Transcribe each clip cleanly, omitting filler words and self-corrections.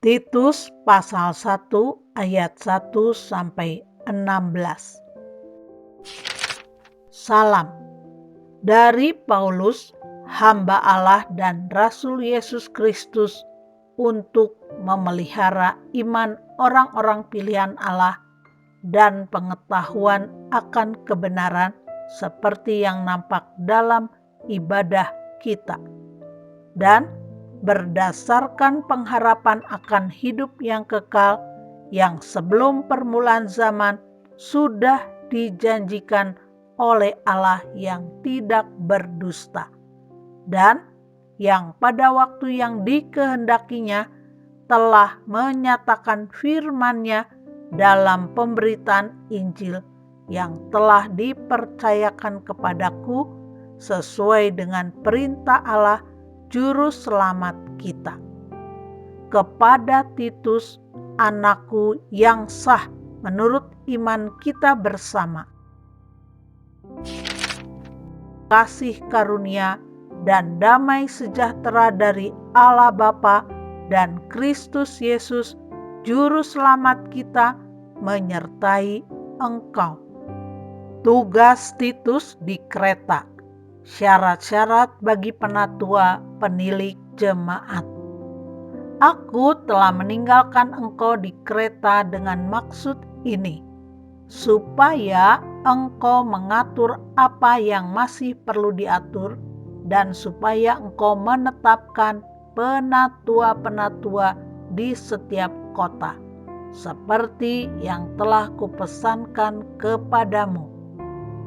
Titus pasal 1 ayat 1 sampai 16. Salam dari Paulus, hamba Allah dan Rasul Yesus Kristus, untuk memelihara iman orang-orang pilihan Allah dan pengetahuan akan kebenaran seperti yang nampak dalam ibadah kita, dan berdasarkan pengharapan akan hidup yang kekal yang sebelum permulaan zaman sudah dijanjikan oleh Allah yang tidak berdusta, dan yang pada waktu yang dikehendakinya telah menyatakan firman-Nya dalam pemberitaan Injil yang telah dipercayakan kepadaku sesuai dengan perintah Allah Juru Selamat kita. Kepada Titus, anakku yang sah menurut iman kita bersama, kasih karunia dan damai sejahtera dari Allah Bapa dan Kristus Yesus Juru Selamat kita menyertai engkau. Tugas Titus di Kreta. Syarat-syarat bagi penatua penilik jemaat. Aku telah meninggalkan engkau di Kreta dengan maksud ini, supaya engkau mengatur apa yang masih perlu diatur, dan supaya engkau menetapkan penatua-penatua di setiap kota, seperti yang telah kupesankan kepadamu,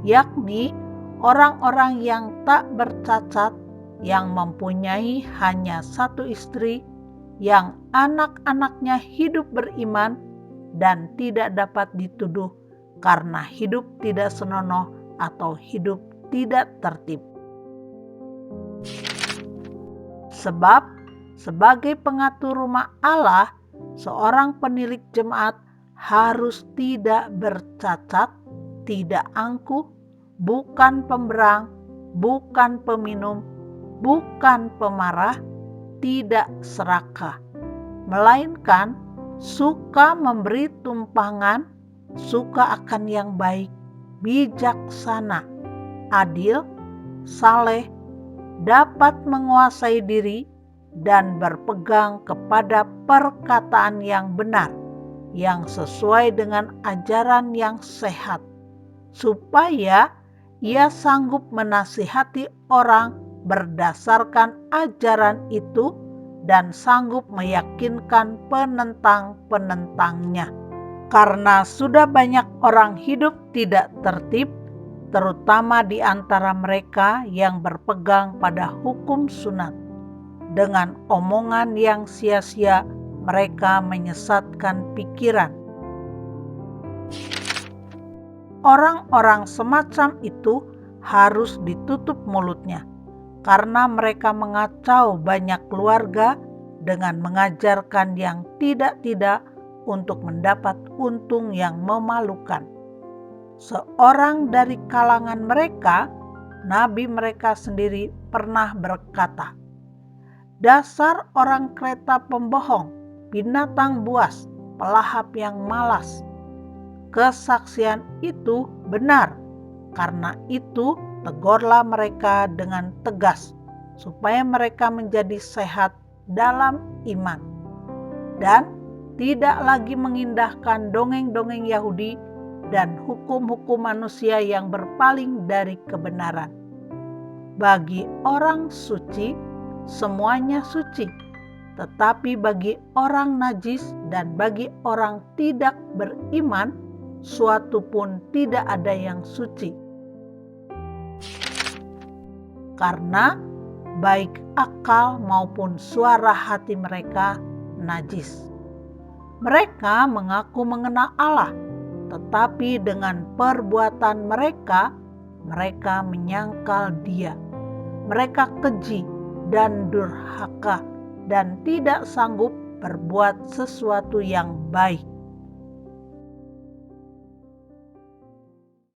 yakni orang-orang yang tak bercacat, yang mempunyai hanya satu istri, yang anak-anaknya hidup beriman dan tidak dapat dituduh karena hidup tidak senonoh atau hidup tidak tertib. Sebab sebagai pengatur rumah Allah, seorang penilik jemaat harus tidak bercacat, tidak angkuh, bukan pemberang, bukan peminum, bukan pemarah, tidak serakah, melainkan suka memberi tumpangan, suka akan yang baik, bijaksana, adil, saleh, dapat menguasai diri, dan berpegang kepada perkataan yang benar, yang sesuai dengan ajaran yang sehat, supaya ia sanggup menasihati orang berdasarkan ajaran itu dan sanggup meyakinkan penentang-penentangnya. Karena sudah banyak orang hidup tidak tertib, terutama di antara mereka yang berpegang pada hukum sunat. Dengan omongan yang sia-sia mereka menyesatkan pikiran. Orang-orang semacam itu harus ditutup mulutnya, karena mereka mengacau banyak keluarga dengan mengajarkan yang tidak-tidak untuk mendapat untung yang memalukan. Seorang dari kalangan mereka, nabi mereka sendiri, pernah berkata, "Dasar orang Kreta pembohong, binatang buas, pelahap yang malas." Kesaksian itu benar. Karena itu tegurlah mereka dengan tegas, supaya mereka menjadi sehat dalam iman, dan tidak lagi mengindahkan dongeng-dongeng Yahudi dan hukum-hukum manusia yang berpaling dari kebenaran. Bagi orang suci, semuanya suci, tetapi bagi orang najis dan bagi orang tidak beriman, suatu pun tidak ada yang suci. Karena baik akal maupun suara hati mereka najis. Mereka mengaku mengenal Allah, tetapi dengan perbuatan mereka, mereka menyangkal Dia. Mereka keji dan durhaka dan tidak sanggup berbuat sesuatu yang baik.